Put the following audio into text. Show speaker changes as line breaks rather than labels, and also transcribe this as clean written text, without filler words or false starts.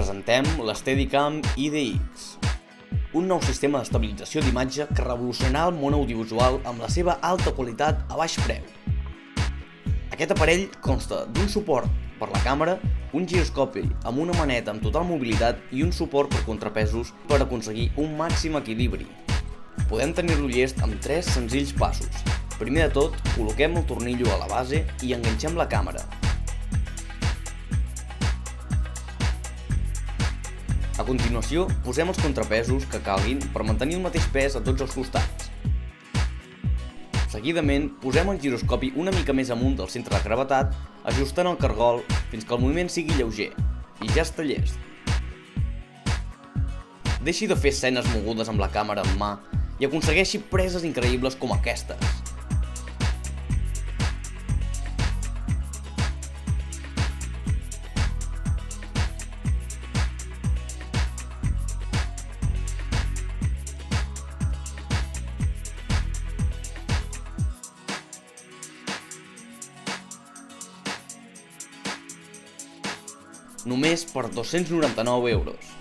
presentem l'Steadicam IDX, un nou sistema d'estabilització d'imatge que revolucionarà el món audiovisual amb la seva alta qualitat a baix preu. Aquest aparell consta d'un suport per la càmera, un giroscopi amb una maneta amb total mobilitat i un suport per contrapesos per aconseguir un màxim equilibri. Podem tenir-lo llest amb 3 senzills passos. Primer de tot, col·loquem el tornillo a la base i enganxem la càmera. A continuació, posem els contrapesos que calguin per mantenir el mateix pes a tots els costats. Seguidament, posem el giroscopi una mica més amunt del centre de gravetat, ajustant el cargol fins que el moviment sigui lleuger, i ja està llest. Deixi de fer escenes mogudes amb la càmera en mà i aconsegueixi preses increïbles com aquestes. Només per 299 euros.